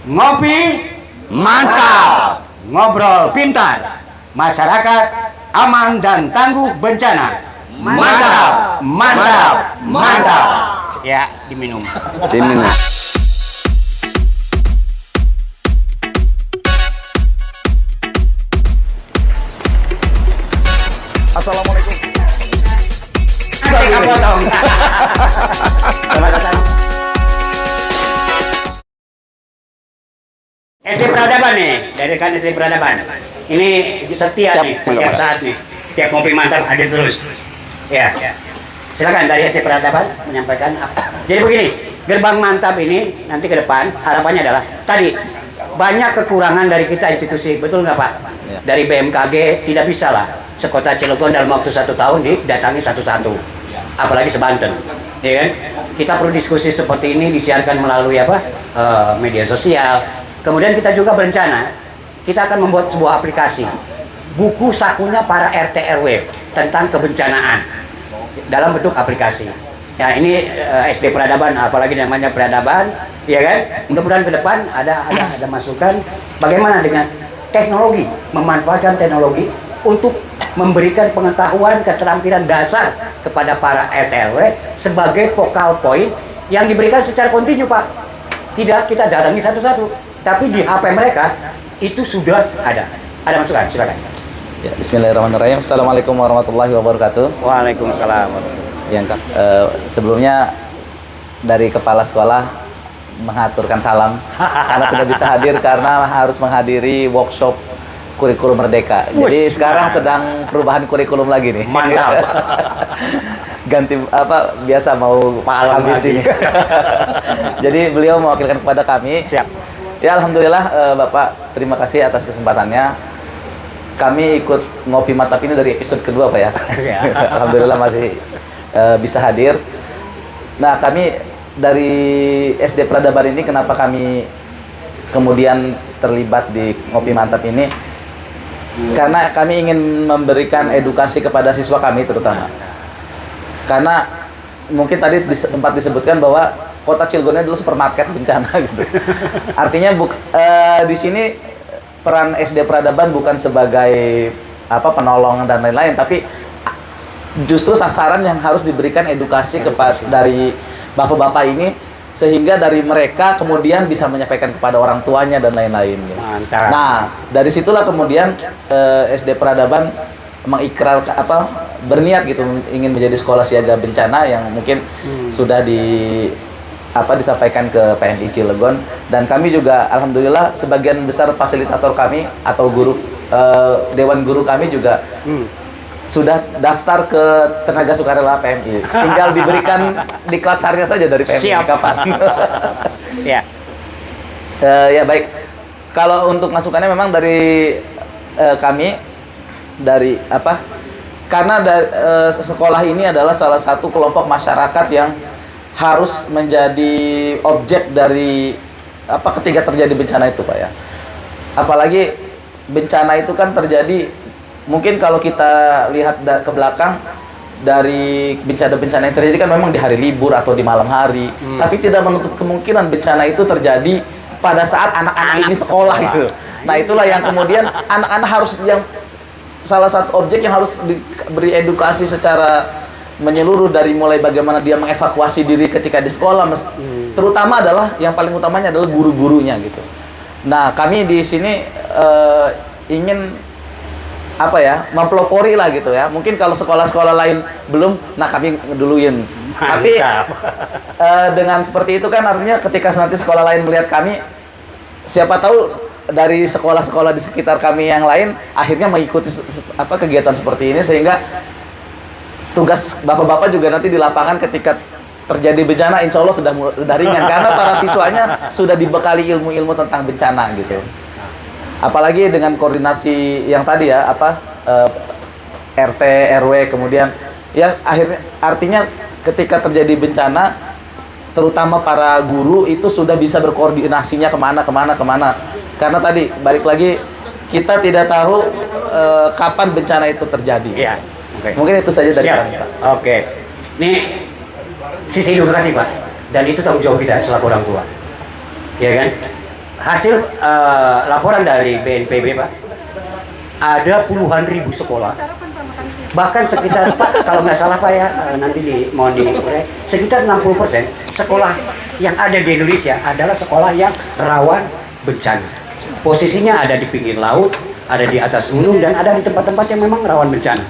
Ngopi mantap, ngobrol pintar, masyarakat aman dan tangguh bencana. Mantap, mantap, mantap. Ya, diminum. Diminum. Assalamualaikum. Potong. SD Peradaban nih, dari kan SD Peradaban. Ini setia nih, setiap saat nih. Tiap ngopi mantap hadir terus. Ya. Silakan dari SD Peradaban menyampaikan apa. Jadi begini, gerbang mantap ini nanti ke depan harapannya adalah tadi banyak kekurangan dari kita institusi, betul nggak Pak? Ya. Dari BMKG tidak bisa lah sekota Cilegon dalam waktu 1 tahun didatangi satu-satu, apalagi sebanten, ya kan? Kita perlu diskusi seperti ini disiarkan melalui apa? Media sosial. Kemudian kita juga berencana kita akan membuat sebuah aplikasi buku sakunya para RT RW tentang kebencanaan dalam bentuk aplikasi. Ya ini SD Peradaban, apalagi namanya Peradaban, ya kan? Mudah-mudahan ke depan ada masukan bagaimana dengan teknologi, memanfaatkan teknologi untuk memberikan pengetahuan keterampilan dasar kepada para RT RW sebagai focal point yang diberikan secara kontinu, Pak. Tidak kita datangi satu-satu, tapi di HP mereka itu sudah ada. Ada masukan, silakan. Ya, bismillahirrahmanirrahim. Assalamualaikum warahmatullahi wabarakatuh. Waalaikumsalam. Ya, Kak. Sebelumnya dari kepala sekolah mengaturkan salam karena tidak bisa hadir karena harus menghadiri workshop kurikulum Merdeka. Jadi sekarang sedang perubahan kurikulum lagi nih. Mantap. Ganti apa biasa mau habis ini. Jadi beliau mewakilkan kepada kami. Siap. Ya alhamdulillah Bapak, terima kasih atas kesempatannya. Kami ikut ngopi mantap ini dari episode kedua Pak ya. Alhamdulillah masih bisa hadir. Nah kami dari SD Peradaban ini kenapa kami kemudian terlibat di ngopi mantap ini? Karena kami ingin memberikan edukasi kepada siswa kami terutama. Karena mungkin tadi sempat disebutkan bahwa kota Cilegon dulu supermarket bencana gitu. Artinya di sini peran SD Peradaban bukan sebagai apa penolong dan lain-lain, tapi justru sasaran yang harus diberikan edukasi kepada dari bapak-bapak ini sehingga dari mereka kemudian bisa menyampaikan kepada orang tuanya dan lain-lain. Gitu. Mantap. Nah, dari situlah kemudian SD Peradaban mengikrar berniat gitu ingin menjadi sekolah siaga bencana yang mungkin sudah disampaikan ke PMI Cilegon, dan kami juga alhamdulillah sebagian besar fasilitator kami atau guru dewan guru kami juga sudah daftar ke tenaga sukarela PMI. Tinggal diberikan diklat sarnya saja dari PMI. Siap. Kapan? Ya. Ya baik. Kalau untuk masukannya memang dari kami dari apa? Karena sekolah ini adalah salah satu kelompok masyarakat yang harus menjadi objek dari apa ketika terjadi bencana itu Pak ya. Apalagi bencana itu kan terjadi mungkin kalau kita lihat ke belakang dari bencana-bencana yang terjadi kan memang di hari libur atau di malam hari. Tapi tidak menutup kemungkinan bencana itu terjadi pada saat anak-anak ini sekolah gitu. Nah itulah yang kemudian anak-anak harus yang salah satu objek yang harus diberi edukasi secara menyeluruh dari mulai bagaimana dia mengevakuasi diri ketika di sekolah, terutama adalah yang paling utamanya adalah guru-gurunya gitu. Nah kami di sini ingin apa ya mempelopori lah gitu ya. Mungkin kalau sekolah-sekolah lain belum, nah kami ngeduluin. Tapi dengan seperti itu kan artinya ketika nanti sekolah lain melihat kami, siapa tahu dari sekolah-sekolah di sekitar kami yang lain akhirnya mengikuti apa kegiatan seperti ini, sehingga tugas bapak-bapak juga nanti di lapangan ketika terjadi bencana insya Allah sudah ringan karena para siswanya sudah dibekali ilmu-ilmu tentang bencana gitu. Apalagi dengan koordinasi yang tadi ya RT RW kemudian ya akhirnya artinya ketika terjadi bencana terutama para guru itu sudah bisa berkoordinasinya kemana. Karena tadi balik lagi kita tidak tahu kapan bencana itu terjadi. Iya. Okay. Mungkin itu saja dari kami, Pak. Oke. Ini sisi edukasi Pak. Dan itu tanggung jawab kita selaku orang tua. Ya kan? hasil laporan dari BNPB Pak, ada puluhan ribu sekolah, bahkan sekitar Pak kalau nggak salah Pak ya, nanti mohon diurai, sekitar 60% sekolah yang ada di Indonesia adalah sekolah yang rawan bencana. Posisinya ada di pinggir laut, ada di atas gunung, dan ada di tempat-tempat yang memang rawan bencana.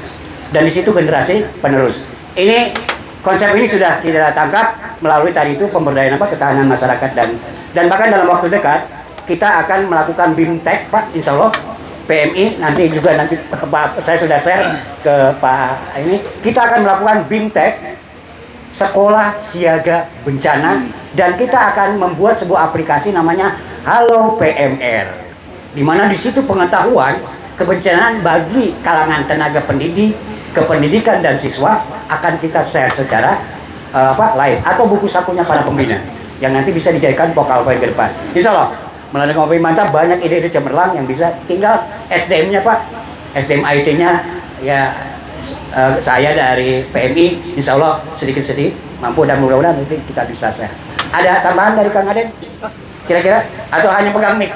Dan di situ generasi penerus. Ini konsep ini sudah kita tangkap melalui tadi itu pemberdayaan ketahanan masyarakat, dan bahkan dalam waktu dekat kita akan melakukan BIMTEK Pak, insya Allah PMI nanti Pak, saya sudah share ke Pak ini, kita akan melakukan BIMTEK sekolah siaga bencana, dan kita akan membuat sebuah aplikasi namanya Halo PMR, di mana di situ pengetahuan kebencanaan bagi kalangan tenaga pendidik, kependidikan dan siswa akan kita share secara live, atau buku sakunya para pembina yang nanti bisa dijadikan vokal poin ke depan. Insya Allah melalui Ngopi Mantap banyak ide-ide cemerlang yang bisa, tinggal SDM-nya Pak, SDM IT-nya ya saya dari PMI insya Allah sedikit-sedikit mampu, dan mudah-mudahan nanti kita bisa share. Ada tambahan dari Kang Aden kira-kira, atau hanya pegang mic?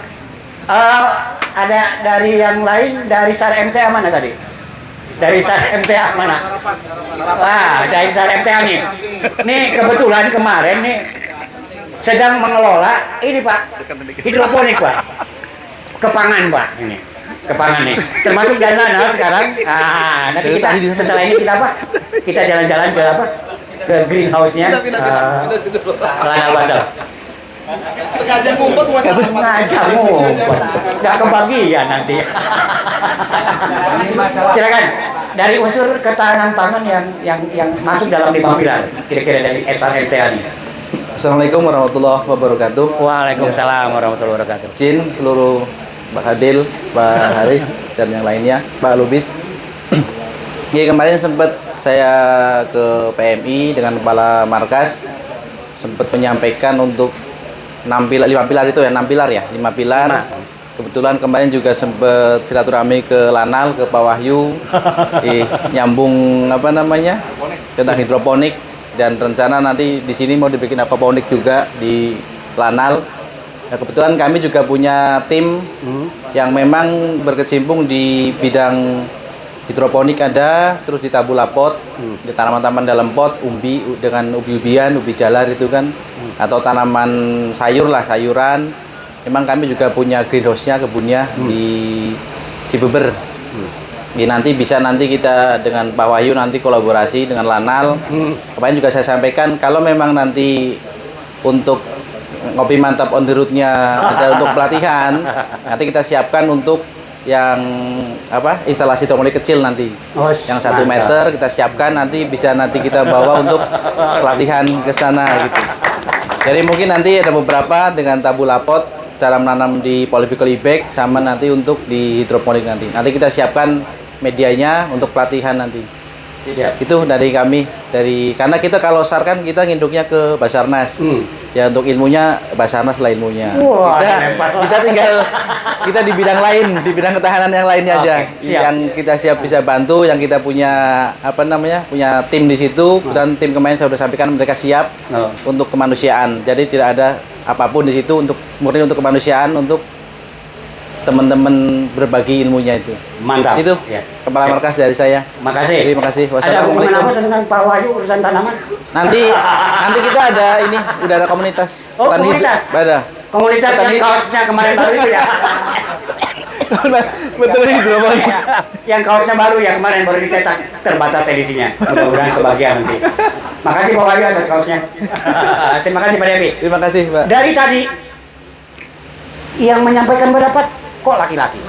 Ada dari yang lain, dari SAR MTA mana tadi? Dari SAR MTA mana? Dari SAR MTA nih. Nih kebetulan kemarin nih sedang mengelola ini Pak, hidroponik Pak, kepangan Pak, ini kepangan nih, termasuk dan lanal sekarang. Nanti kita setelah ini kita apa? Kita jalan-jalan ke apa? Ke greenhouse-nya lanal Bantel. Ngajak ngumpet, nggak kebagian nanti. Silakan dari unsur ketahanan pangan yang masuk dalam 5 pilar kira-kira dari SRMTA ini. Assalamualaikum warahmatullahi wabarakatuh. Waalaikumsalam warahmatullahi wabarakatuh. Izin seluruh Pak Adil, Pak Haris, dan yang lainnya, Pak Lubis. Ya, kemarin sempat saya ke PMI dengan Kepala Markas, sempat menyampaikan untuk 5 pilar itu ya, 6 pilar ya, 5 pilar. Kebetulan kemarin juga sempat silaturahmi ke Lanal, ke Pak Wahyu, nyambung apa namanya, tentang hidroponik, dan rencana nanti di sini mau dibikin aquaponik juga di Lanal. Nah, kebetulan kami juga punya tim yang memang berkecimpung di bidang hidroponik ada, terus di tabula pot, di tanaman-tanaman dalam pot, umbi dengan ubi-ubian, ubi jalar itu kan, atau tanaman sayur lah, sayuran. Memang kami juga punya greenhouse-nya, kebunnya di Cibeber. Ya, nanti bisa kita dengan Pak Wahyu nanti kolaborasi dengan Lanal. Kemarin juga saya sampaikan kalau memang nanti untuk Ngopi Mantap on the road-nya ada untuk pelatihan, nanti kita siapkan untuk yang apa, instalasi hidroponik kecil nanti, yang 1 meter kita siapkan, nanti bisa kita bawa untuk pelatihan ke sana gitu. Jadi mungkin nanti ada beberapa dengan tabula pot, cara menanam di polypical bag, sama nanti untuk di hidroponik nanti kita siapkan medianya untuk pelatihan nanti. Siap. Itu dari kami, karena kita kalau SAR kan kita nginduknya ke Basarnas. Ya, untuk ilmunya Basarnas lah ilmunya. Kita tinggal kita di bidang lain, di bidang ketahanan yang lainnya aja. Yang kita siap bisa bantu, yang kita punya punya tim di situ, dan tim kemarin saya sudah sampaikan mereka siap untuk kemanusiaan. Jadi tidak ada apapun di situ, untuk murni untuk kemanusiaan, untuk teman-teman berbagi ilmunya itu. Mantap. Itu ya. Kepala Markas dari saya. Makasih. Terima kasih. Ada hubungan apa dengan Pak Wahyu urusan tanaman? Nanti kita ada ini, udah ada komunitas. Komunitas. Ada. Komunitas yang kaosnya kemarin baru itu ya. Betul itu. Yang kaosnya baru yang kemarin baru dicetak, terbatas edisinya. Mudah-mudahan kebagian nanti. Makasih Pak Wahyu atas kaosnya. Terima kasih Pak Devi. Terima kasih Pak. Dari tadi yang menyampaikan pendapat kok laki-laki.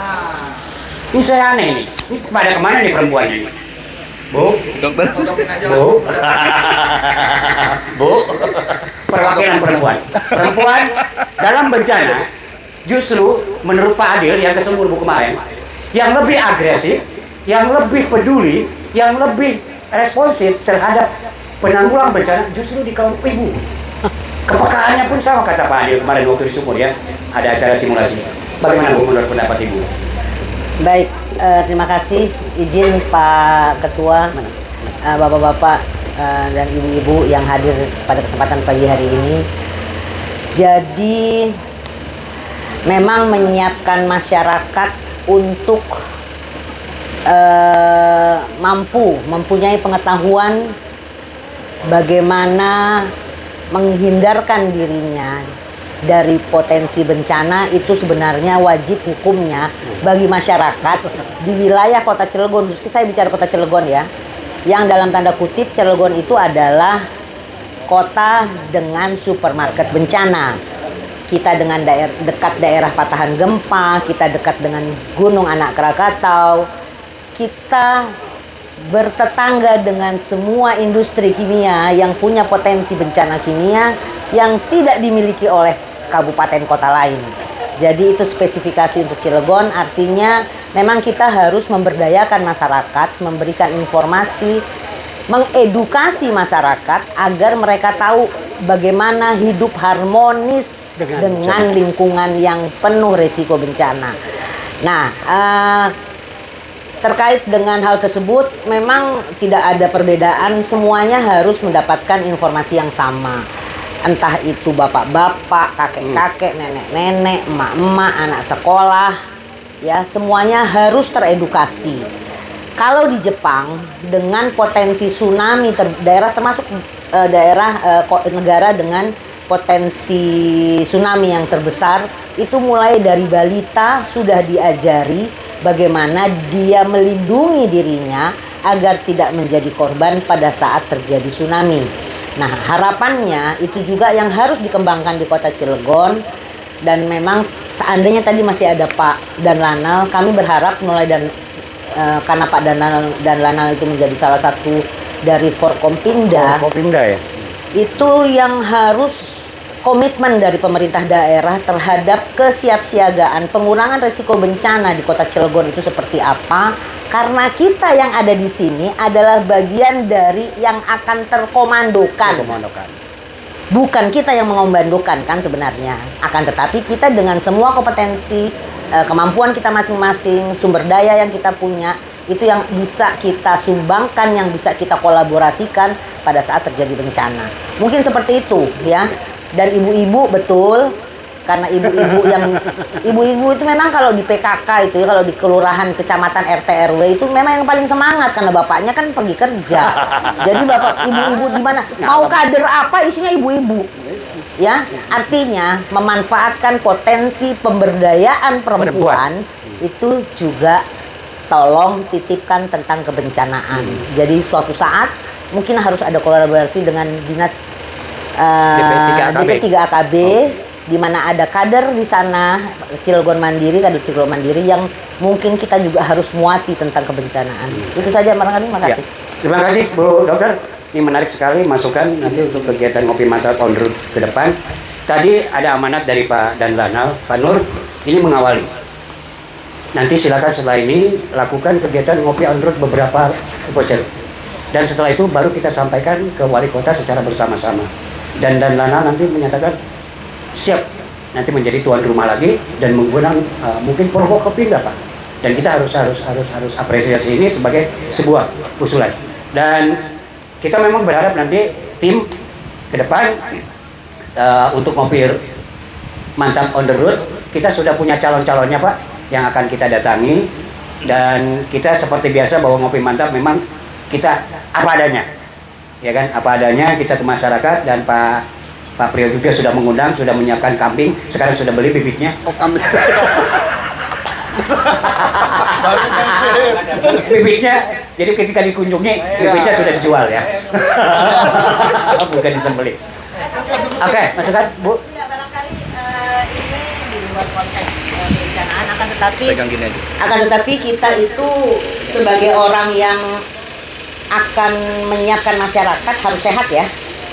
Ini saya aneh nih. Ini pada kemana nih perempuannya nih? Bu, Dokter. Bu, Bu, perwakilan perempuan. Perempuan dalam bencana justru menurut Pak Adil yang ke Sumurbu kemarin, yang lebih agresif, yang lebih peduli, yang lebih responsif terhadap penanggulang bencana justru di kaum ibu. Kepekaannya pun sama kata Pak Adil kemarin waktu di Sumur ya, ada acara simulasi. Bagaimana Bu menurut pendapat Ibu? Baik, terima kasih. Izin Pak Ketua, Bapak-bapak dan ibu-ibu yang hadir pada kesempatan pagi hari ini. Jadi memang menyiapkan masyarakat untuk mempunyai pengetahuan bagaimana menghindarkan dirinya dari potensi bencana. Itu sebenarnya wajib hukumnya bagi masyarakat di wilayah Kota Cilegon. Saya bicara Kota Cilegon ya, yang dalam tanda kutip Cilegon itu adalah kota dengan supermarket bencana. Kita dengan dekat daerah patahan gempa, kita dekat dengan Gunung Anak Krakatau, kita bertetangga dengan semua industri kimia yang punya potensi bencana kimia yang tidak dimiliki oleh kabupaten kota lain. Jadi itu spesifikasi untuk Cilegon, artinya memang kita harus memberdayakan masyarakat, memberikan informasi, mengedukasi masyarakat agar mereka tahu bagaimana hidup harmonis dengan lingkungan yang penuh risiko bencana. Nah, terkait dengan hal tersebut memang tidak ada perbedaan, semuanya harus mendapatkan informasi yang sama. Entah itu bapak-bapak, kakek-kakek, nenek-nenek, emak-emak, anak sekolah, ya semuanya harus teredukasi. Kalau di Jepang dengan potensi tsunami daerah termasuk negara dengan potensi tsunami yang terbesar, itu mulai dari balita sudah diajari bagaimana dia melindungi dirinya agar tidak menjadi korban pada saat terjadi tsunami. Nah, harapannya itu juga yang harus dikembangkan di Kota Cilegon. Dan memang seandainya tadi masih ada Pak Danlanal, kami berharap karena Pak Danlanal itu menjadi salah satu dari Forkompinda, ya. Itu yang harus komitmen dari pemerintah daerah terhadap kesiapsiagaan pengurangan risiko bencana di Kota Cilegon itu seperti apa, karena kita yang ada di sini adalah bagian dari yang akan terkomandokan. Bukan kita yang mengomandokan kan sebenarnya, akan tetapi kita dengan semua kompetensi, kemampuan kita masing-masing, sumber daya yang kita punya, itu yang bisa kita sumbangkan, yang bisa kita kolaborasikan pada saat terjadi bencana. Mungkin seperti itu ya. Dan ibu-ibu betul, karena ibu-ibu itu memang kalau di PKK itu ya, kalau di kelurahan, kecamatan, RT RW itu memang yang paling semangat karena bapaknya kan pergi kerja. Jadi bapak ibu-ibu di mana mau kader apa isinya ibu-ibu. Ya, artinya memanfaatkan potensi pemberdayaan perempuan itu juga tolong titipkan tentang kebencanaan. Jadi suatu saat mungkin harus ada kolaborasi dengan dinas DP3AKB, di mana ada kader di sana kader Cilegon Mandiri yang mungkin kita juga harus muati tentang kebencanaan. Itu saja barangkali. Makasih. Ya. Terima kasih Bu Dokter. Ini menarik sekali masukan nanti untuk kegiatan Ngopi Mantap on road ke depan. Tadi ada amanat dari Pak Danlanal, Pak Nur, ini mengawali. Nanti silakan setelah ini lakukan kegiatan Ngopi on road beberapa episode. Dan setelah itu baru kita sampaikan ke wali kota secara bersama-sama. Dan Danlanal nanti menyatakan siap nanti menjadi tuan rumah lagi dan menggunakan mungkin Forkompinda Pak. Dan kita harus apresiasi ini sebagai sebuah usulan. Dan kita memang berharap nanti tim ke depan untuk Ngopi Mantap on the road kita sudah punya calon-calonnya Pak yang akan kita datangi, dan kita seperti biasa bahwa Ngopi Mantap memang kita apa adanya. Ya kan, apa adanya kita ke masyarakat. Dan Pak Priyo juga sudah mengundang, sudah menyiapkan kambing, sekarang sudah beli bibitnya. Oh, kambing. Bibitnya, jadi ketika dikunjungi bibitnya sudah dijual ya. Bukan disembelih. Oke, masukkan Bu. Ya, barangkali ini di luar konteks perencanaan, akan tetapi kita itu sebagai orang yang akan menyiapkan masyarakat harus sehat ya.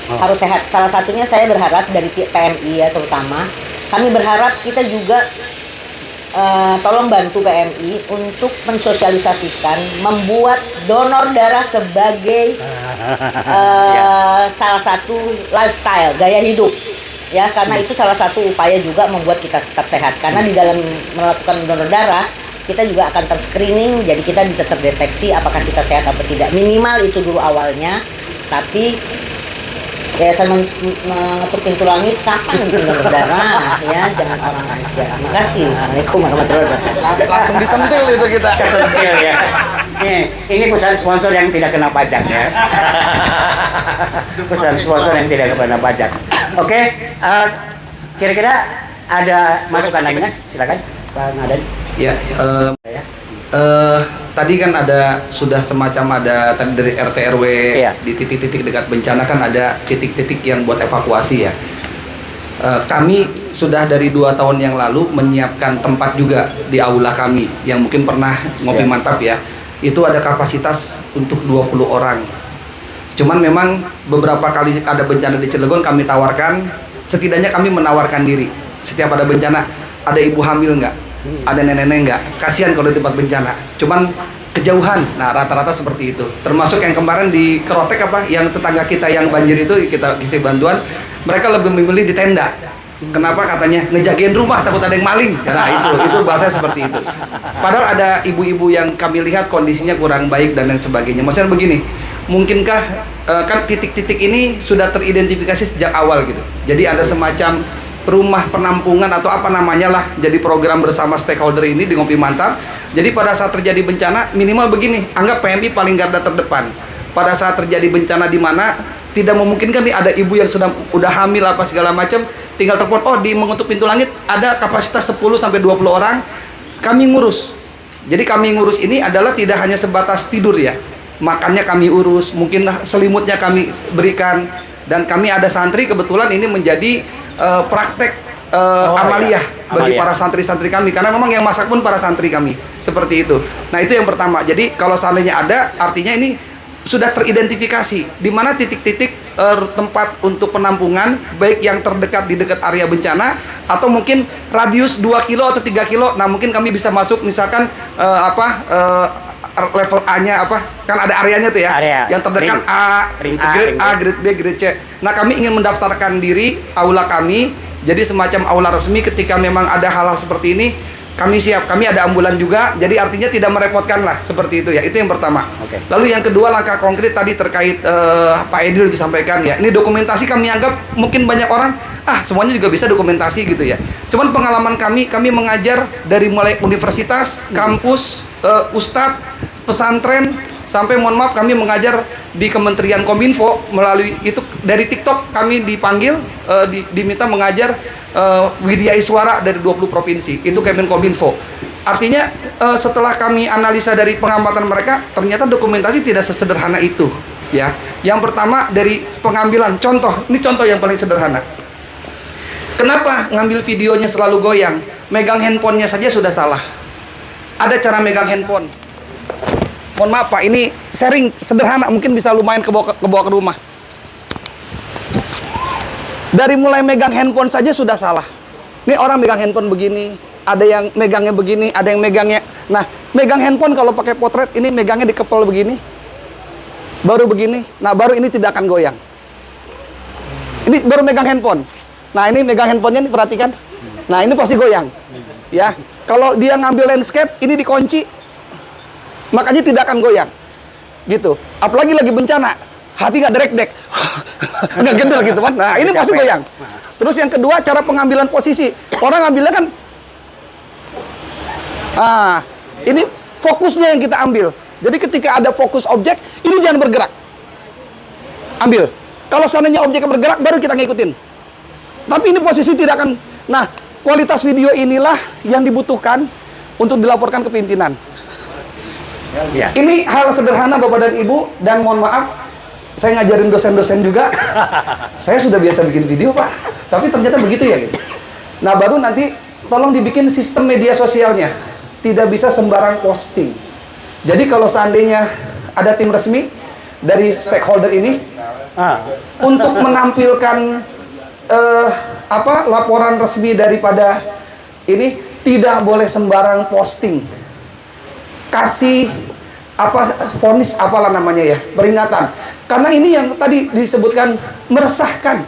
Harus sehat. Salah satunya saya berharap dari PMI ya, terutama kami berharap kita juga tolong bantu PMI untuk mensosialisasikan, membuat donor darah sebagai salah satu lifestyle, gaya hidup ya, karena itu salah satu upaya juga membuat kita tetap sehat. Karena di dalam melakukan donor darah kita juga akan terscreening, jadi kita bisa terdeteksi apakah kita sehat atau tidak. Minimal itu dulu awalnya, tapi Yayasan mengetuk pintu langit kapan tinggal berdarah ya, jangan orang aja. Makasih. Assalamualaikum warahmatullahi wabarakatuh. Langsung disentil itu kita. Kesentil ya. Ini pesan sponsor yang tidak kena pajak ya. Pesan sponsor yang tidak kena pajak. Oke, kira-kira ada masukan lagi kan? Silakan Pak Ngadan. Ya, tadi kan sudah semacam ada tadi dari RT RW Iya. di titik-titik dekat bencana kan ada titik-titik yang buat evakuasi ya. Kami sudah dari 2 tahun yang lalu menyiapkan tempat juga di aula kami yang mungkin pernah ngopi Siap. mantap ya. Itu ada kapasitas untuk 20 orang. Cuman memang beberapa kali ada bencana di Cilegon kami tawarkan, setidaknya kami menawarkan diri. Setiap ada bencana, ada ibu hamil nggak? Ada nenek-nenek nggak? Kasihan kalau di tempat bencana. Cuman kejauhan. Nah, rata-rata seperti itu. Termasuk yang kemarin di Kerotek yang tetangga kita yang banjir itu kita kasih bantuan, mereka lebih memilih di tenda. Kenapa? Katanya ngejagain rumah takut ada yang maling. Nah, itu bahasa seperti itu. Padahal ada ibu-ibu yang kami lihat kondisinya kurang baik dan lain sebagainya. Maksudnya begini, mungkinkah kan titik-titik ini sudah teridentifikasi sejak awal gitu. Jadi ada semacam rumah penampungan atau apa namanya lah, jadi program bersama stakeholder ini di Ngopi Mantap. Jadi pada saat terjadi bencana minimal begini, anggap PMI paling garda terdepan. Pada saat terjadi bencana di mana tidak memungkinkan nih ada ibu yang udah hamil apa segala macam, tinggal telepon, oh di Mengetuk Pintu Langit ada kapasitas 10 sampai 20 orang, kami ngurus. Jadi kami ngurus ini adalah tidak hanya sebatas tidur ya, makannya kami urus, mungkin selimutnya kami berikan, dan kami ada santri kebetulan ini menjadi praktek amaliyah bagi para santri-santri kami, karena memang yang masak pun para santri kami, seperti itu. Nah itu yang pertama. Jadi kalau seandainya ada, artinya ini sudah teridentifikasi di mana titik-titik tempat untuk penampungan, baik yang terdekat di dekat area bencana atau mungkin radius 2 kilo atau 3 kilo. Nah mungkin kami bisa masuk misalkan level A-nya kan ada areanya tuh ya, Area. yang terdekat Ring A, grade ring B. A, grade B, grade C. Nah kami ingin mendaftarkan diri aula kami jadi semacam aula resmi. Ketika memang ada hal-hal seperti ini, kami siap, kami ada ambulan juga, jadi artinya tidak merepotkan lah, seperti itu ya. Itu yang pertama. Oke. Lalu yang kedua, langkah konkret tadi terkait Pak Edil disampaikan ya, ini dokumentasi kami anggap mungkin banyak orang semuanya juga bisa dokumentasi gitu ya. Cuman pengalaman kami mengajar dari mulai universitas, kampus, ustadz, pesantren, sampai mohon maaf kami mengajar di Kementerian Kominfo melalui itu dari TikTok. Kami dipanggil diminta mengajar Widya Iswara dari 20 provinsi, itu Kemenkominfo. Artinya setelah kami analisa dari pengamatan mereka, ternyata dokumentasi tidak sesederhana itu ya. Yang pertama dari pengambilan contoh, ini contoh yang paling sederhana. Kenapa ngambil videonya selalu goyang? Megang handphonenya saja sudah salah. Ada cara megang handphone. Mohon maaf Pak, ini sharing sederhana, mungkin bisa lumayan kebawa ke rumah. Dari mulai megang handphone saja sudah salah. Ini orang megang handphone begini, ada yang megangnya begini, ada yang megangnya. Nah, megang handphone kalau pakai potret ini megangnya dikepel begini, baru begini. Nah, baru ini tidak akan goyang. Ini baru megang handphone. Nah, ini megang handphonenya nih, perhatikan. Nah, ini pasti goyang. Ya, kalau dia ngambil landscape, ini dikunci, makanya tidak akan goyang. Gitu. Apalagi lagi bencana. Hati nggak derek-dek, nggak gendel gitu kan. Nah ini pasti goyang. Terus yang kedua, cara pengambilan posisi. Orang ngambilnya kan, ini fokusnya yang kita ambil. Jadi ketika ada fokus objek, ini jangan bergerak. Ambil. Kalau seandainya objeknya bergerak, baru kita ngikutin. Tapi ini posisi tidak akan. Nah, kualitas video inilah yang dibutuhkan untuk dilaporkan ke pimpinan. Ya. Ini hal sederhana Bapak dan Ibu, dan mohon maaf, saya ngajarin dosen-dosen juga. Saya sudah biasa bikin video Pak, tapi ternyata begitu ya gitu. Nah baru nanti tolong dibikin sistem media sosialnya, tidak bisa sembarang posting. Jadi kalau seandainya ada tim resmi dari stakeholder ini untuk menampilkan laporan resmi daripada ini, tidak boleh sembarang posting. Kasih vonis apalah namanya ya, peringatan. Karena ini yang tadi disebutkan meresahkan.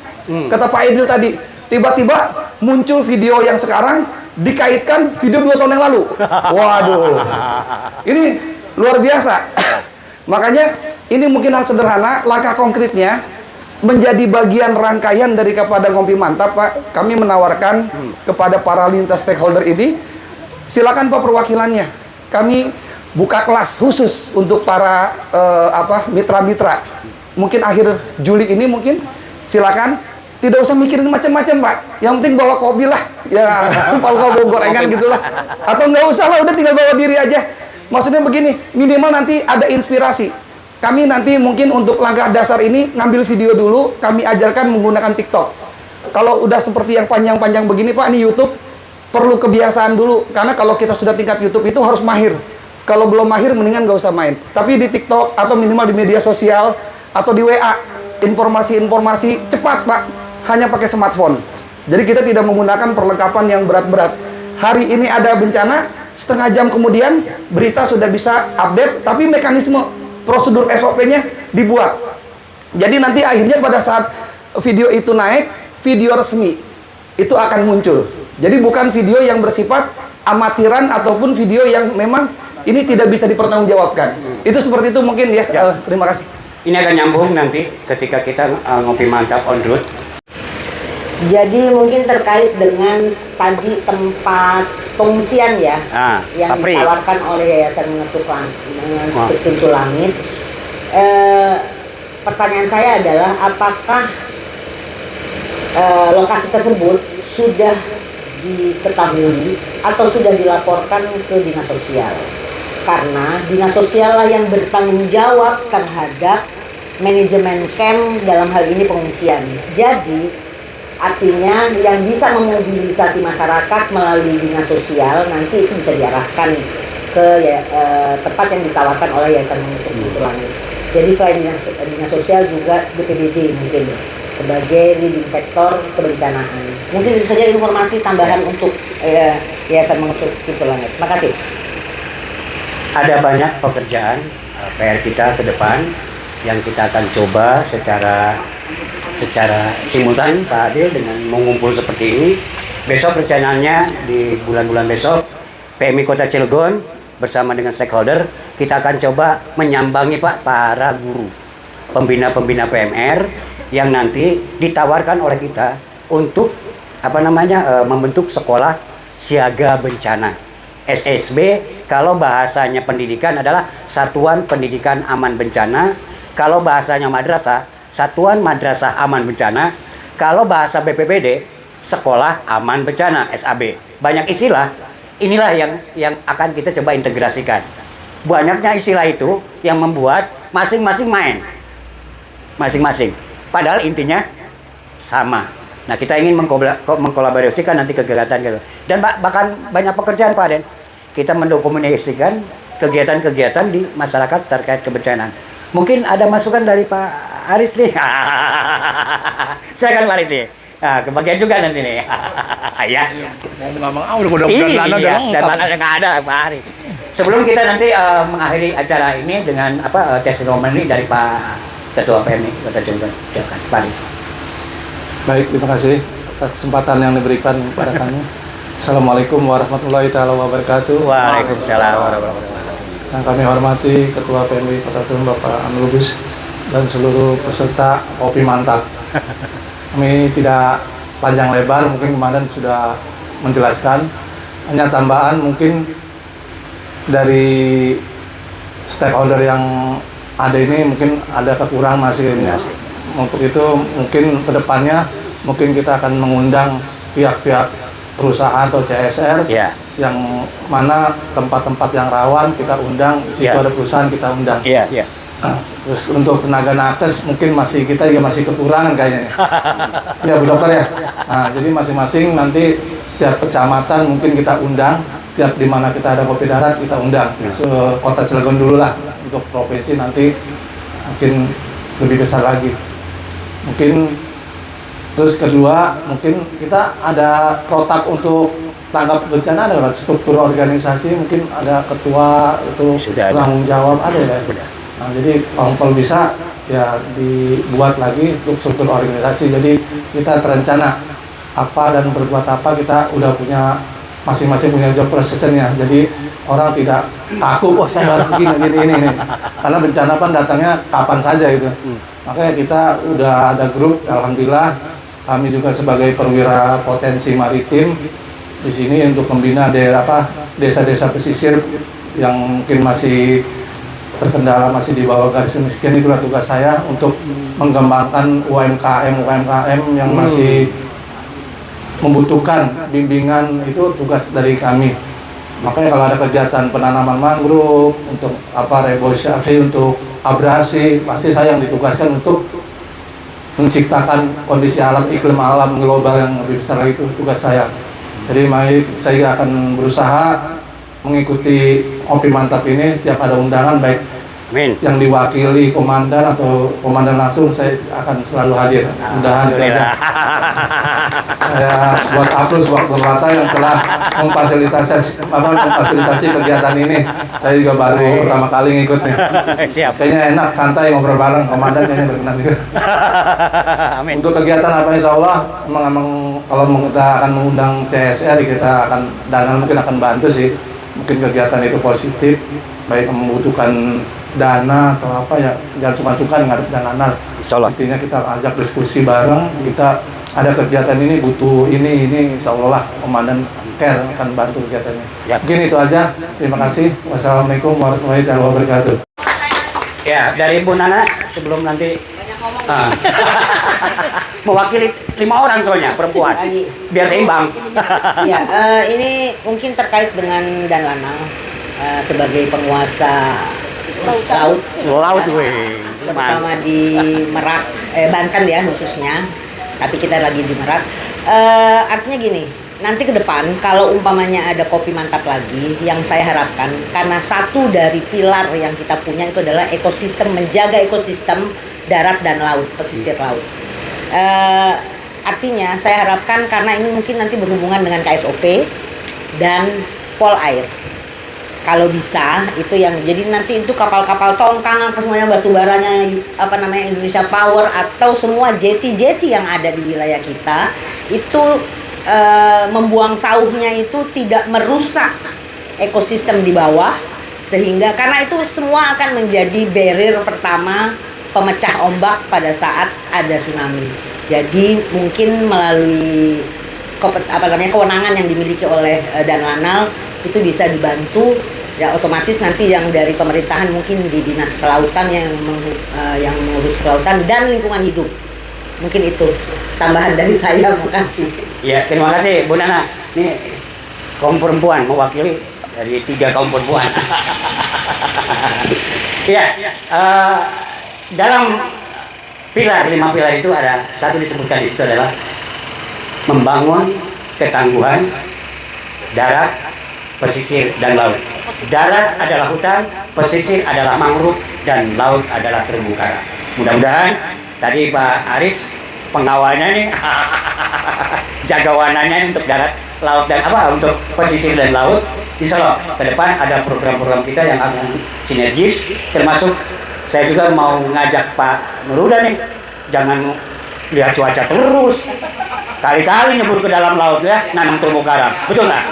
Kata Pak Edil tadi, tiba-tiba muncul video yang sekarang dikaitkan video 2 tahun yang lalu. Waduh, ini luar biasa. Makanya ini mungkin hal sederhana, langkah konkretnya menjadi bagian rangkaian dari kepada Ngopi Mantap, Pak, kami menawarkan kepada para lintas stakeholder ini, silakan Pak perwakilannya. Kami buka kelas khusus untuk para mitra-mitra. Mungkin akhir Juli ini mungkin silakan. Tidak usah mikirin macam-macam, Pak. Yang penting bawa kopi lah. Ya, kalau bawa gorengan gitu lah. Atau nggak usah lah, udah tinggal bawa diri aja. Maksudnya begini, minimal nanti ada inspirasi. Kami nanti mungkin untuk langkah dasar ini ngambil video dulu, kami ajarkan menggunakan TikTok. Kalau udah seperti yang panjang-panjang begini, Pak, ini YouTube perlu kebiasaan dulu. Karena kalau kita sudah tingkat YouTube itu harus mahir. Kalau belum mahir, mendingan nggak usah main. Tapi di TikTok atau minimal di media sosial atau di WA, informasi-informasi cepat, Pak. Hanya pakai smartphone. Jadi kita tidak menggunakan perlengkapan yang berat-berat. Hari ini ada bencana, setengah jam kemudian berita sudah bisa update, tapi mekanisme prosedur SOP-nya dibuat. Jadi nanti akhirnya pada saat video itu naik, video resmi itu akan muncul. Jadi bukan video yang bersifat amatiran ataupun video yang memang ini tidak bisa dipertanggungjawabkan. Itu seperti itu mungkin ya. Terima kasih. Ini akan nyambung nanti ketika kita Ngopi Mantap on road. Jadi mungkin terkait dengan tadi tempat pengungsian ya, yang Papri ditawarkan oleh Yayasan Mengetuk Pintu Langit. Pertanyaan saya adalah apakah lokasi tersebut sudah diketahui atau sudah dilaporkan ke dinas sosial? Karena dinas sosial lah yang bertanggung jawab terhadap manajemen camp dalam hal ini pengungsian. Jadi artinya yang bisa memobilisasi masyarakat melalui dinas sosial nanti itu bisa diarahkan ke tempat yang ditawarkan oleh Yayasan Mengetuk Pintu Langit. Jadi selain dinas sosial juga BPBD mungkin sebagai leading sektor kebencanaan. Mungkin itu saja informasi tambahan untuk Yayasan Mengetuk Pintu Langit. Makasih. Ada banyak pekerjaan PR kita ke depan yang kita akan coba secara simultan, Pak Adil, dengan mengumpul seperti ini. Besok rencananya di bulan-bulan besok PMI Kota Cilegon bersama dengan stakeholder kita akan coba menyambangi, Pak, para guru pembina-pembina PMR yang nanti ditawarkan oleh kita untuk membentuk sekolah siaga bencana SSB. Kalau bahasanya pendidikan adalah Satuan Pendidikan Aman Bencana, kalau bahasanya madrasah Satuan Madrasah Aman Bencana, kalau bahasa BPBD Sekolah Aman Bencana SAB. Banyak istilah, inilah yang akan kita coba integrasikan. Banyaknya istilah itu yang membuat masing-masing main, masing-masing. Padahal intinya sama. Nah, kita ingin mengkolaborasikan nanti kegiatan gitu. Dan bahkan banyak pekerjaan, Pak Den. Kita mendokumentasikan kegiatan-kegiatan di masyarakat terkait kebencanaan. Mungkin ada masukan dari Pak Aris nih. Saya kan Pak Aris nih. Nah, kebagian juga nanti nih. Ya. Iya, dan nggak ada Pak Aris. Sebelum kita nanti mengakhiri acara ini dengan testimoni dari Pak Ketua PMI Kota Cilegon. Silakan, Pak Aris. Baik, terima kasih atas kesempatan yang diberikan kepada kami. Assalamualaikum warahmatullahi wabarakatuh. Waalaikumsalam warahmatullahi wabarakatuh. Yang kami hormati Ketua PMI Kota Cilegon Bapak Amir Lubis dan seluruh peserta Ngopi Mantap. Kami tidak panjang lebar, mungkin kemarin sudah menjelaskan. Hanya tambahan mungkin dari stakeholder yang ada ini mungkin ada kekurangan masih. Untuk itu mungkin kedepannya mungkin kita akan mengundang pihak-pihak perusahaan atau CSR yang mana tempat-tempat yang rawan kita undang, situ ada perusahaan kita undang. Terus untuk tenaga nakes mungkin kita masih kekurangan kayaknya. Ya Bu Dokter ya. Nah, jadi masing-masing nanti tiap kecamatan mungkin kita undang, tiap di mana kita ada kopi darat kita undang. Kota Cilegon dulu lah, untuk provinsi nanti mungkin lebih besar lagi. Mungkin terus kedua mungkin kita ada protap untuk tanggap bencana, ada struktur organisasi, mungkin ada ketua itu tanggung jawab ada ya. Nah, jadi kalau bisa ya dibuat lagi untuk struktur organisasi. Jadi kita terencana apa dan berbuat apa, kita udah punya masing-masing punya job process-nya. Jadi orang tidak takut, wah saya harus begini ini. Karena bencana kan datangnya kapan saja gitu. Makanya kita udah ada grup, alhamdulillah kami juga sebagai perwira potensi maritim di sini untuk membina desa-desa pesisir yang mungkin masih terkendala, masih di bawah garis kemiskinan. Itulah tugas saya untuk mengembangkan UMKM yang masih membutuhkan bimbingan, itu tugas dari kami. Makanya kalau ada kegiatan penanaman mangrove, untuk reboisasi, untuk abrasi, pasti saya yang ditugaskan untuk menciptakan kondisi alam, iklim alam global yang lebih besar. Itu tugas saya. Jadi saya akan berusaha mengikuti Ngopi Mantap ini. Tiap ada undangan, baik yang diwakili komandan atau komandan langsung, saya akan selalu hadir. Mudah-mudahan saya buat aplaus buat Bapak yang telah memfasilitasi kegiatan ini. Saya juga baru pertama kali ngikut nih. Kayaknya enak, santai ngobrol bareng komandan, kayaknya berkenan juga. Untuk kegiatan apa, insya Allah emang kalau kita akan mengundang CSR, kita akan dana mungkin akan bantu sih. Mungkin kegiatan itu positif, baik membutuhkan dana atau apa ya, jangan suka-suka ngadep dana. Intinya kita ajak diskusi bareng, kita ada kegiatan ini butuh ini insya Allah lah komandan care akan bantu kegiatannya. Mungkin itu aja, terima kasih. Wassalamualaikum warahmatullahi wabarakatuh. Ya, dari Bu Nana sebelum nanti mewakili 5 orang soalnya perempuan, biar seimbang. Ya, ini mungkin terkait dengan Dan Lanang sebagai penguasa laut, terutama di Merak, Banten ya khususnya. Tapi kita lagi di Merak. Artinya gini, nanti ke depan kalau umpamanya ada Kopi Mantap lagi, yang saya harapkan, karena satu dari pilar yang kita punya itu adalah ekosistem, menjaga ekosistem darat dan laut, pesisir laut. Artinya saya harapkan, karena ini mungkin nanti berhubungan dengan KSOP dan Pol Air. Kalau bisa itu yang jadi nanti itu kapal-kapal tongkang apa semuanya, batu baranya Indonesia Power atau semua jeti-jeti yang ada di wilayah kita itu membuang sauhnya itu tidak merusak ekosistem di bawah, sehingga karena itu semua akan menjadi barrier pertama pemecah ombak pada saat ada tsunami. Jadi mungkin melalui kewenangan yang dimiliki oleh Dan Lanal itu bisa dibantu. Ya otomatis nanti yang dari pemerintahan mungkin di Dinas Kelautan yang mengurus kelautan dan lingkungan hidup. Mungkin itu tambahan dari saya. Makasih. Ya, terima kasih Bu Nana. Ini kaum perempuan mewakili dari 3 kaum perempuan. Ya, dalam 5 pilar itu ada satu disebutkan di situ adalah membangun ketangguhan darat, pesisir dan laut. Darat adalah hutan, pesisir adalah mangrove, dan laut adalah terumbu karang. Mudah-mudahan tadi Pak Aris pengawalnya nih, jagawanannya untuk darat, laut dan untuk pesisir dan laut. Insya Allah ke depan ada program-program kita yang akan sinergis, termasuk saya juga mau ngajak Pak Nuruda nih, jangan lihat cuaca terus. Kali-kali nyebur ke dalam laut ya, nanam terumbu karang. Betul nggak?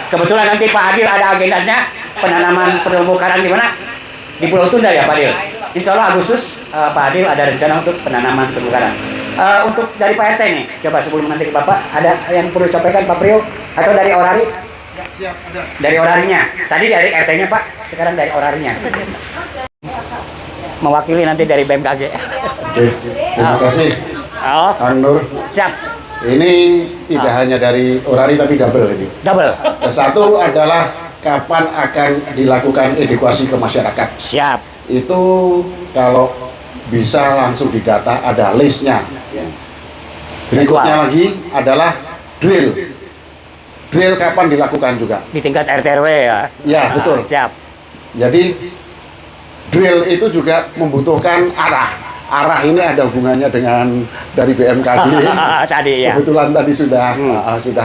Kebetulan nanti Pak Adil ada agendanya penanaman terumbu karang di mana? Di Pulau Tunda ya Pak Adil. Insya Allah Agustus Pak Adil ada rencana untuk penanaman terumbu karang. Untuk dari Pak RT nih, coba sebelum nanti ke Bapak, ada yang perlu disampaikan Pak Priyo atau dari Orari? Siap, ada. Dari Orarinya. Tadi dari RT-nya Pak, sekarang dari Orarinya. Mewakili nanti dari BMKG. Oke, terima kasih. Kang Nur. Siap. Ini tidak hanya dari Orari tapi double ini. Double. Satu adalah kapan akan dilakukan edukasi ke masyarakat. Siap. Itu kalau bisa langsung didata, ada listnya. Berikutnya lagi adalah drill. Drill kapan dilakukan juga? Di tingkat RT RW ya. Ya, betul. Siap. Jadi drill itu juga membutuhkan arah. Arah ini ada hubungannya dengan dari BMKG. Tadi ya. Kebetulan tadi sudah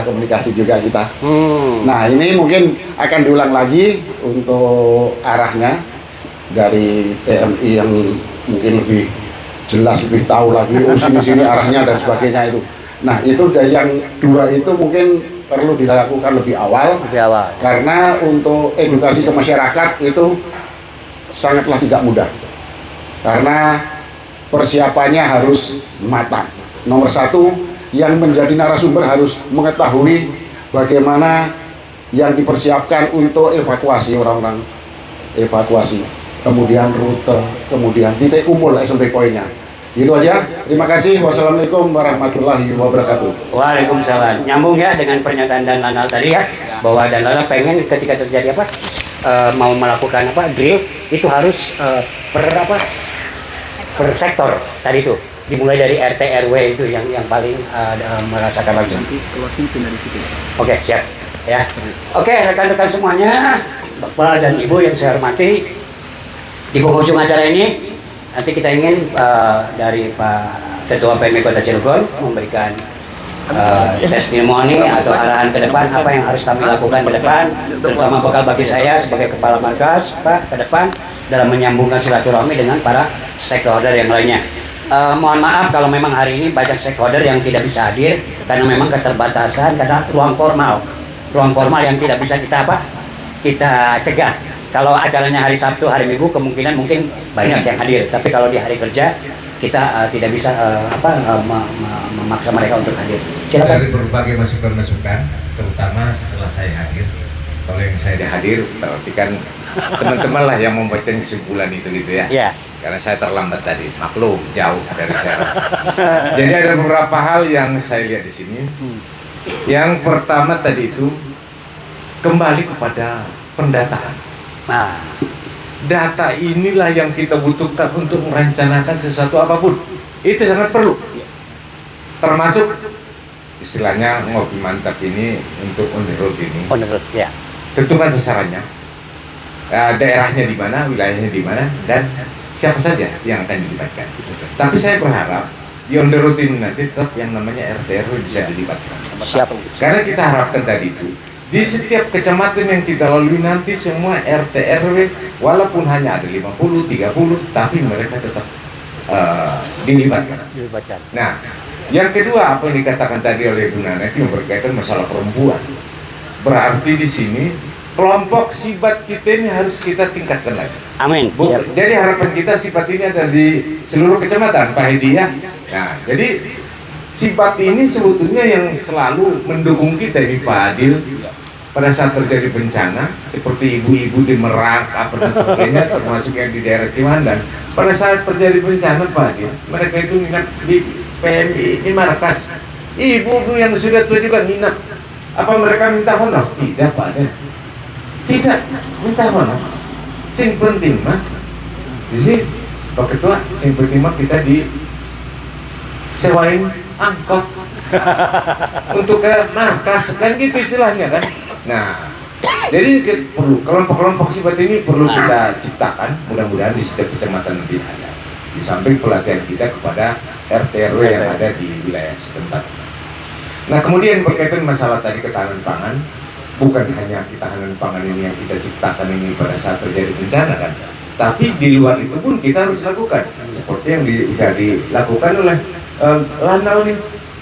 komunikasi juga kita. Nah, ini mungkin akan diulang lagi untuk arahnya dari PMI yang mungkin lebih jelas, lebih tahu lagi. Oh, sini arahnya dan sebagainya itu. Nah, itu yang 2 itu mungkin perlu dilakukan lebih awal. Karena untuk edukasi ke masyarakat itu sangatlah tidak mudah. Karena persiapannya harus matang. Nomor satu, yang menjadi narasumber harus mengetahui bagaimana yang dipersiapkan untuk evakuasi orang-orang, evakuasi, kemudian rute, kemudian titik kumpul SMP poinnya. Itu aja. Terima kasih. Wassalamualaikum warahmatullahi wabarakatuh. Waalaikumsalam. Nyambung ya dengan pernyataan Dan Lanal tadi ya, bahwa Dan Lanal pengen ketika terjadi apa, mau melakukan apa drill itu harus per sektor tadi itu, dimulai dari RT RW itu yang paling merasakan langsung. Oke, siap ya. Oke, rekan-rekan semuanya, Bapak dan Ibu yang saya hormati, di penghujung acara ini nanti kita ingin dari Pak Ketua PMI Kota Cilegon memberikan testimoni atau arahan ke depan apa yang harus kami lakukan ke depan, terutama bekal bagi saya sebagai kepala markas Pak ke depan dalam menyambungkan silaturahmi dengan para stakeholder yang lainnya. Mohon maaf kalau memang hari ini banyak stakeholder yang tidak bisa hadir karena memang keterbatasan, karena ruang formal yang tidak bisa kita cegah. Kalau acaranya hari Sabtu, hari Minggu kemungkinan mungkin banyak yang hadir, tapi kalau di hari kerja kita tidak bisa memaksa mereka untuk hadir. Silakan. Dari berbagai masukan-masukan, terutama setelah saya hadir. Kalau yang saya hadir, berarti kan teman-teman lah yang membuat kesimpulan itu gitu ya. Ya. Karena saya terlambat tadi, maklum jauh dari saya. Jadi ada beberapa hal yang saya lihat di sini. Yang pertama tadi itu kembali kepada pendataan. Nah, Data inilah yang kita butuhkan untuk merencanakan sesuatu apapun. Itu sangat perlu. Termasuk istilahnya ngopi mantap ini untuk on the road ini. on the road, ya. Tentukan sasarannya, daerahnya di mana, wilayahnya di mana, dan siapa saja yang akan dilibatkan. Tapi saya berharap di on the road ini nanti tetap yang namanya RT RW bisa dilibatkan. Siap. Karena kita harapkan tadi itu di setiap kecamatan yang kita lalui nanti semua RT RW walaupun hanya ada 50, 30, tapi mereka tetap dilibatkan. Nah, yang kedua apa yang dikatakan tadi oleh Bu Nana itu yang berkaitan masalah perempuan. Berarti di sini kelompok sibat kita ini harus kita tingkatkan lagi. Amin. Jadi harapan kita sibat ini ada di seluruh kecamatan, Pak Hedi ya. Nah, jadi sibat ini sebetulnya yang selalu mendukung kita ini Pak Adil pada saat terjadi bencana seperti ibu-ibu di Merak apa dan sebagainya, termasuk yang di daerah Ciwandan. Pada saat terjadi bencana Pak Adil, mereka itu nginap di PMI di markas. Ibu-ibu yang sudah tua juga nginap. Apa mereka minta honor? Tidak Pak Adil. Tidak minta honor. Sing penting mah di sini Pak Ketua, sing penting mah kita di sewain angkot untuk ke markas kan gitu istilahnya kan. Nah, jadi perlu kelompok-kelompok sibat ini perlu kita ciptakan, mudah-mudahan di setiap kecamatan nanti ada. Di samping pelatihan kita kepada RT RW yang ada di wilayah setempat. Nah, kemudian berkaitan masalah tadi ketahanan pangan, bukan hanya ketahanan pangan ini yang kita ciptakan ini pada saat terjadi bencana kan, tapi di luar itu pun kita harus lakukan seperti yang sudah dilakukan oleh Lanal nih,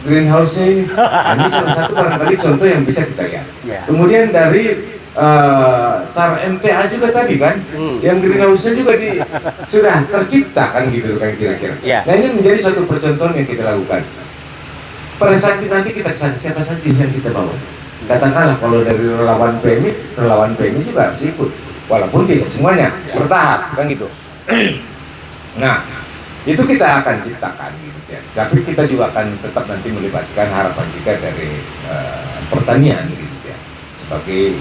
greenhouse-nya ini. Nah, ini salah satu barangkali contoh yang bisa kita lihat. Kemudian dari SAR MTA juga tadi kan, yang greenhouse-nya juga sudah tercipta kan gitu kan kira-kira. Nah, ini menjadi satu percontohan yang kita lakukan. Pada saat nanti kita kesana, siapa saja yang kita bawa? Katakanlah kalau dari relawan PMI juga harus ikut, walaupun tidak semuanya, bertahap kan gitu. Nah, itu kita akan ciptakan gitu ya. Tapi kita juga akan tetap nanti melibatkan harapan kita dari pertanian gitu ya, sebagai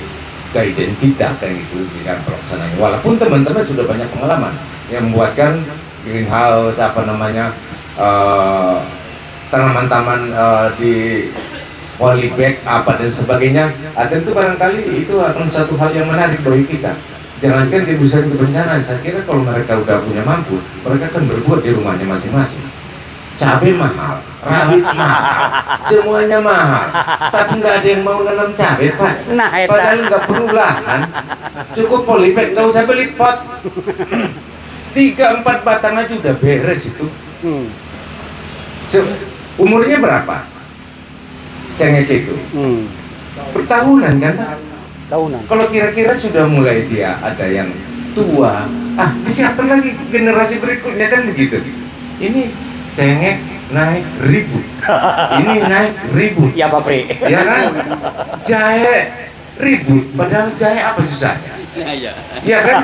guidance kita kan gitu di dalam pelaksanaannya. Walaupun teman-teman sudah banyak pengalaman yang membuatkan greenhouse apa namanya tanaman-taman di polybag apa dan sebagainya, tentu barangkali itu akan satu hal yang menarik bagi kita. Jangankan di busana kebencanaan, saya kira kalau mereka udah punya mampu, mereka akan berbuat di rumahnya masing-masing. Cabai mahal, rawit mahal, semuanya mahal, tapi nggak ada yang mau nanam cabai Pak. Padahal nggak perlu lahan, cukup polybag, nggak usah beli pot. 3-4 batang aja udah beres itu. Umurnya berapa? Cengek itu bertahunan kan? Tahunan. Kalau kira-kira sudah mulai dia ada yang tua, disiapkan lagi generasi berikutnya kan begitu. ini cengek naik ribut, ini naik ribut, Ya Pak Pri. ya kan? Jahe ribut, padahal jahe apa susahnya? Ya kan?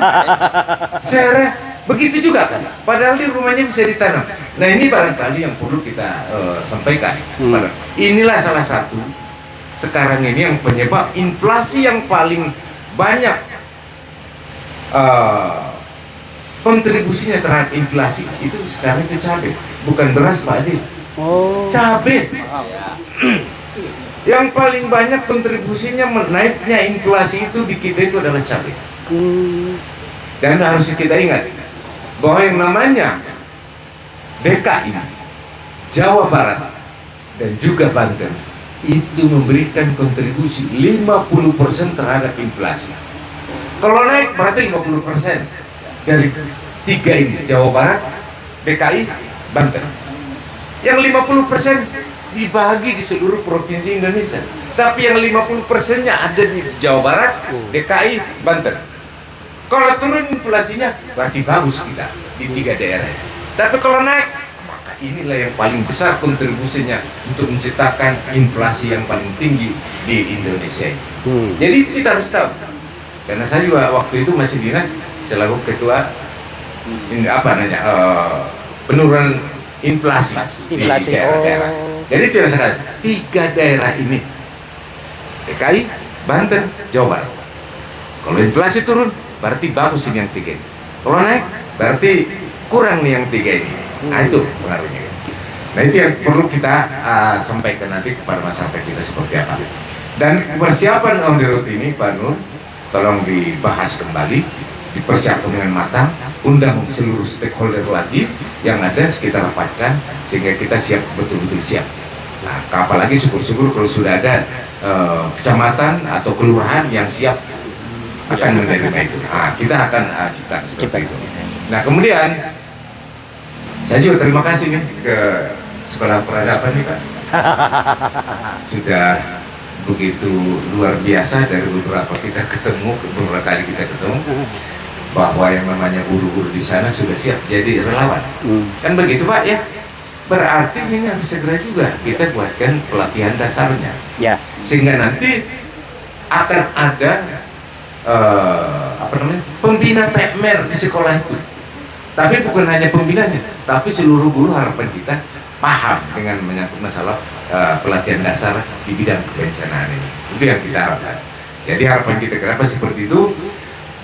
Sereh begitu juga kan? Padahal di rumahnya bisa ditanam. Nah ini barangkali yang perlu kita sampaikan. Inilah salah satu sekarang ini yang penyebab inflasi yang paling banyak kontribusinya terhadap inflasi itu sekarang itu cabai, bukan beras Pak Adil. Cabai yang paling banyak kontribusinya naiknya inflasi itu di kita itu adalah cabai. Dan harus kita ingat bahwa yang namanya DKI, Jawa Barat dan juga Banten itu memberikan kontribusi 50% terhadap inflasi. Kalau naik berarti 50% dari tiga ini, Jawa Barat, DKI, Banten. Yang 50% dibagi di seluruh provinsi Indonesia. Tapi yang 50%-nya ada di Jawa Barat, DKI, Banten. Kalau turun inflasinya berarti bagus kita di tiga daerah. Tapi kalau naik, maka inilah yang paling besar kontribusinya untuk menciptakan inflasi yang paling tinggi di Indonesia. Jadi kita harus tahu. Karena saya juga waktu itu masih dinas selaku ketua penurunan inflasi di daerah-daerah. Jadi itu yang saya katakan, tiga daerah ini DKI, Banten, Jawa Barat. Kalau inflasi turun berarti bagus ini yang tiga ini. Kalau naik berarti kurang nih yang tiga ini. Nah itu pengaruhnya. Nah itu yang perlu kita sampaikan nanti kepada masyarakat kita seperti apa. Dan persiapan on the road ini Pak Nur, tolong dibahas kembali, dipersiapkan dengan matang, undang seluruh stakeholder lagi yang ada kita rapatkan sehingga kita siap, betul-betul siap. Nah, apalagi syukur-syukur kalau sudah ada kecamatan atau kelurahan yang siap akan menerima itu. Nah, kita akan cipta seperti itu. Nah, kemudian saya juga terima kasih nih ke Sekolah Peradaban nih Pak. Sudah begitu luar biasa dari beberapa kita ketemu, beberapa kali kita ketemu, bahwa yang namanya guru-guru di sana sudah siap jadi relawan. Kan begitu Pak ya? Berarti ini harus segera juga kita buatkan pelatihan dasarnya. Ya. Sehingga nanti akan ada pembina PMR di sekolah itu. Tapi bukan hanya pembinanya, tapi seluruh guru harapan kita paham dengan menyangkut masalah pelatihan dasar di bidang kebencanaan ini. Itu yang kita harapkan. Jadi harapan kita kenapa seperti itu.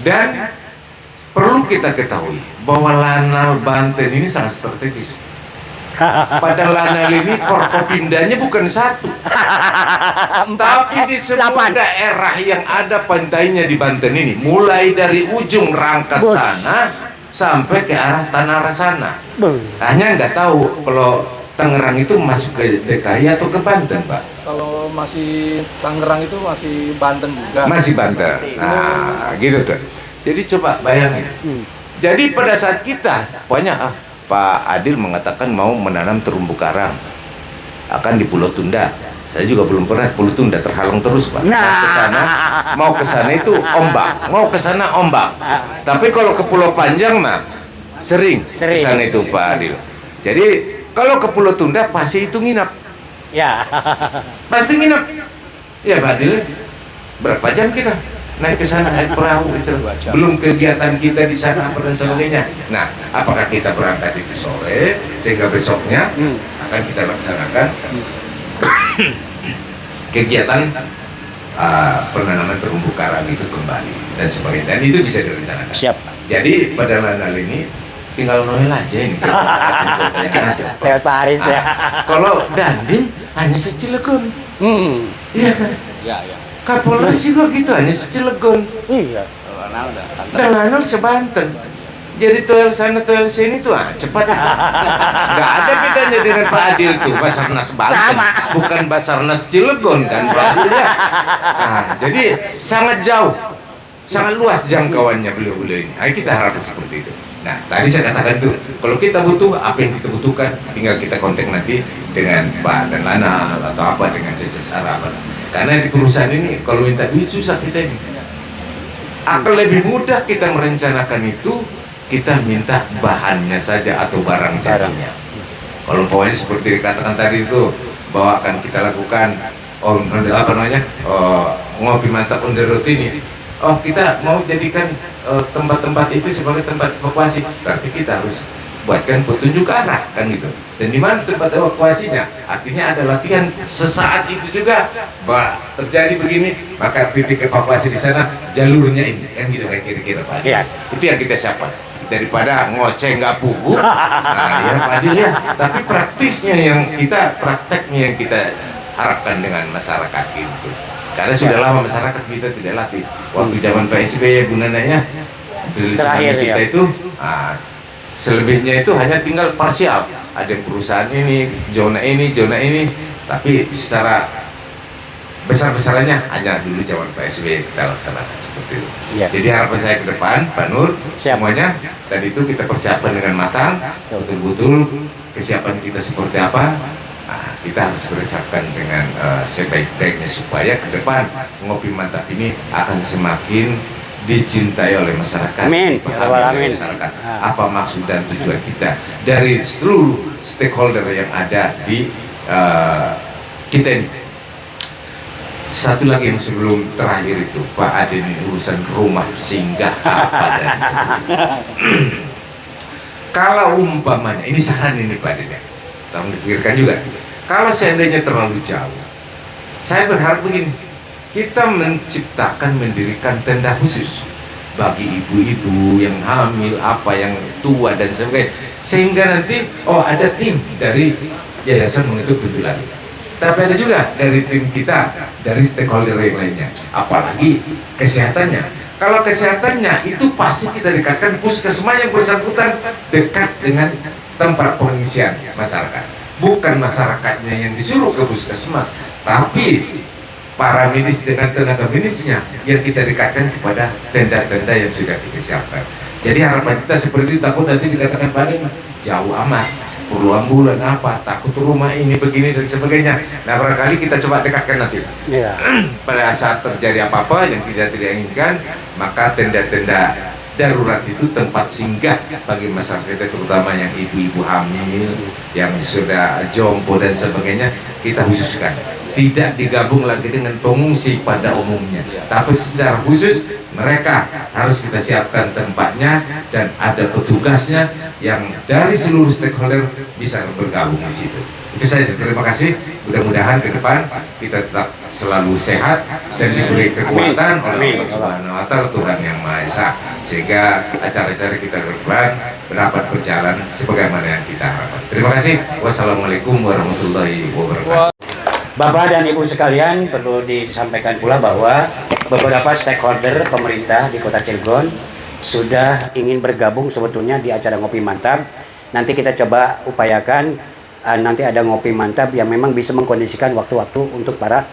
Dan perlu kita ketahui bahwa Lanal Banten ini sangat strategis. Pada Lanal ini Forkopimdanya bukan satu, tapi di semua daerah yang ada pantainya di Banten ini, mulai dari ujung Rangkas sana sampai ke arah Tanara sana. Hanya nggak tahu kalau Tangerang itu masuk ke DKI atau ke Banten, Pak? Kalau masih Tangerang itu masih Banten juga. Masih Banten. Nah, gitu tuh. Jadi coba bayangin. Jadi pada saat kita, pokoknya Pak Adil mengatakan mau menanam terumbu karang akan di Pulau Tunda. Saya juga belum pernah Pulau Tunda, terhalang terus Pak. Mau ke sana itu ombak, mau ke sana ombak. Tapi kalau ke Pulau Panjang mah sering ke sana itu Pak Adil. Jadi kalau ke Pulau Tunda pasti itu nginap. Ya. Pasti nginap. Ya Pak Adil. Berapa jam kita naik ke sana naik perahu itu, belum kegiatan kita di sana apa dan sebagainya. Nah, apakah kita berangkat itu sore sehingga besoknya akan kita laksanakan kegiatan penanaman terumbu karang itu kembali dan sebagainya, dan itu bisa direncanakan. Siap. Jadi pada Lanal ini tinggal Noel aja ini. Lewat Pak Haris ya. Kalau Danding hanya se-Cilegon. Iya kan? Ya, ya. Kapolres juga gitu, hanya se-Cilegon. Iya. Dan Lanal se-Banten. Jadi toel sana toel sini tuh cepat. Nggak ada bedanya dengan Pak Adil tuh, Basarnas Banten. Bukan Basarnas Cilegon kan Pak Adil ya. Nah, jadi sangat jauh, sangat luas jangkauannya beliau-beliau ini. Nah, kita harapkan seperti itu. Nah, tadi saya katakan tuh, kalau kita butuh apa yang kita butuhkan, tinggal kita kontak nanti dengan Pak dan Lanal atau apa dengan CCSR apa. Karena di perusahaan ini kalau minta duit susah kita ini. Akan lebih mudah kita merencanakan itu, kita minta bahannya saja atau barang jadinya. Kalau umpamanya seperti dikatakan tadi itu bahwa akan kita lakukan ngopi mantap on the road ini. Oh, kita mau jadikan tempat-tempat itu sebagai tempat evakuasi, berarti kita harus buatkan petunjuk arah kan gitu. Dan di mana tempat evakuasinya? Artinya ada latihan sesaat itu juga. Terjadi begini, maka titik evakuasi di sana jalurnya ini kan gitu kan kira-kira Pak. Iya. Itu yang kita siapkan. Daripada ngoceh nggak pugu, nah ya Pak Adil ya. Tapi prakteknya yang kita harapkan dengan masyarakat gitu. Karena sudah lama masyarakat kita tidak latih. Waktu zaman PSBY gunanya Terakhir, kita ya. itu selebihnya itu hanya tinggal parsial. Ada yang perusahaan ini, zona ini, tapi secara besar-besarannya hanya dulu zaman PSBY kita laksanakan seperti itu. Ya. Jadi harapan saya ke depan, Pak Nur, Siap. semuanya, dan itu kita persiapkan dengan matang, betul-betul kesiapan kita seperti apa. Nah, kita harus persiapkan dengan sebaik-baiknya supaya ke depan ngopi mantap ini akan semakin dicintai oleh masyarakat. Amin. Dipahami Ya, oleh amin. masyarakat. Apa maksud dan tujuan kita dari seluruh stakeholder yang ada di kita ini. Satu lagi yang sebelum terakhir itu, Pak Ade ini urusan rumah singgah apa dan sebagainya. Kalau umpamanya, ini saran ini Pak Ade, tolong dipikirkan juga. Kalau seandainya terlalu jauh, saya berharap begini, kita mendirikan tenda khusus bagi ibu-ibu yang hamil, apa yang tua dan sebagainya, sehingga nanti ada tim dari Yayasan Mengetuk Pintu Langit, tapi ada juga dari tim kita, dari stakeholder yang lainnya, apalagi kesehatannya. Kalau kesehatannya itu pasti kita dekatkan puskesmas yang bersangkutan dekat dengan tempat pengungsian masyarakat. Bukan masyarakatnya yang disuruh ke puskesmas, tapi para medis dengan tenaga medisnya yang kita dekatkan kepada tenda-tenda yang sudah kita siapkan. Jadi harapan kita seperti itu, takut nanti dikatakan pada jauh amat, perlu ambulan apa, takut rumah ini begini dan sebagainya. Nah barangkali kita coba dekatkan nanti. Iya. Pada saat terjadi apa-apa yang kita tidak inginkan, maka tenda-tenda darurat itu tempat singgah bagi masyarakat kita, terutama yang ibu-ibu hamil, yang sudah jompo dan sebagainya, kita khususkan. Tidak digabung lagi dengan pengungsi pada umumnya, tapi secara khusus mereka harus kita siapkan tempatnya dan ada petugasnya yang dari seluruh stakeholder bisa bergabung di situ. Itu saja, terima kasih. Mudah-mudahan ke depan kita tetap selalu sehat dan diberi kekuatan oleh Allah Subhanahu wa Ta'ala, Tuhan Yang Maha Esa, sehingga acara-acara kita ke depan dapat berjalan sebagaimana yang kita harapkan. Terima kasih. Wassalamualaikum warahmatullahi wabarakatuh. Bapak dan Ibu sekalian, perlu disampaikan pula bahwa beberapa stakeholder pemerintah di Kota Cilegon sudah ingin bergabung sebetulnya di acara Ngopi Mantap. Nanti kita coba upayakan nanti ada Ngopi Mantap yang memang bisa mengkondisikan waktu-waktu untuk para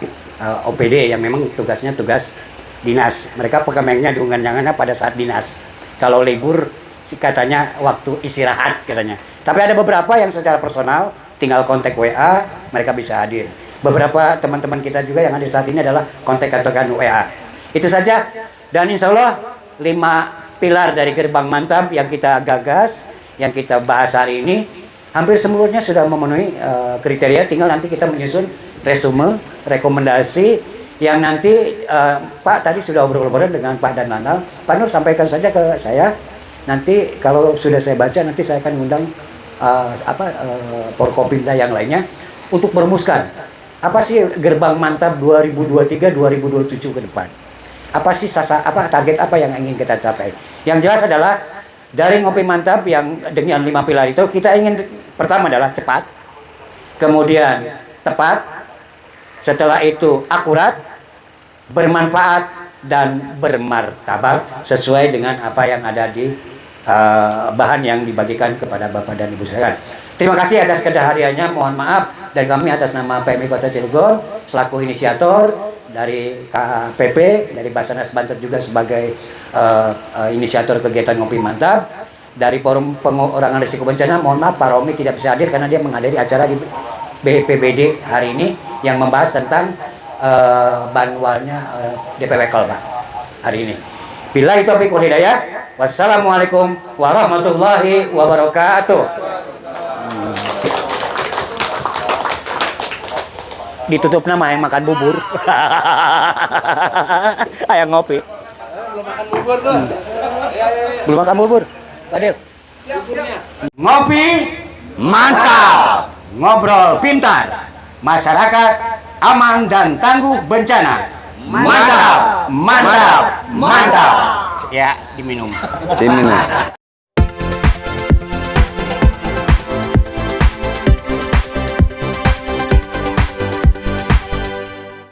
OPD yang memang tugasnya tugas dinas. Mereka pekemennya diundang-undangnya pada saat dinas. Kalau libur katanya waktu istirahat katanya. Tapi ada beberapa yang secara personal tinggal kontak WA, mereka bisa hadir. Beberapa teman-teman kita juga yang hadir saat ini adalah kontak-kontakan WA. Itu saja, dan insya Allah 5 pilar dari Gerbang Mantap yang kita gagas, yang kita bahas hari ini hampir seluruhnya sudah memenuhi kriteria. Tinggal nanti kita menyusun resume, rekomendasi yang nanti Pak tadi sudah obrol-obrolan dengan Pak dan Nanal. Pak Nur sampaikan saja ke saya. Nanti kalau sudah saya baca, nanti saya akan mengundang Porkopimda yang lainnya untuk merumuskan apa sih Gerbang Mantap 2023-2027 ke depan. Apa sih target apa yang ingin kita capai. Yang jelas adalah dari Ngopi Mantap yang dengan 5 pilar itu, kita ingin pertama adalah cepat, kemudian tepat, setelah itu akurat, bermanfaat, dan bermartabat sesuai dengan apa yang ada di bahan yang dibagikan kepada Bapak dan Ibu sekalian. Terima kasih atas kehadirannya, mohon maaf, dan kami atas nama PMI Kota Cilegon selaku inisiator, dari KPP, dari Basarnas Banten juga sebagai inisiator kegiatan Ngopi Mantap, dari Forum Pengurangan Risiko Bencana, mohon maaf Pak Romi tidak bisa hadir karena dia menghadiri acara di BPBD hari ini yang membahas tentang banwalnya DPW Kolba hari ini. Billahi taufiq wal hidayah. Wassalamualaikum warahmatullahi wabarakatuh. Ditutup nama yang makan bubur. Ayang ngopi. Belum makan bubur. Fadil. Ngopi mantap. Ngobrol pintar. Masyarakat aman dan tangguh bencana. Mantap, mantap, mantap. Ya, diminum.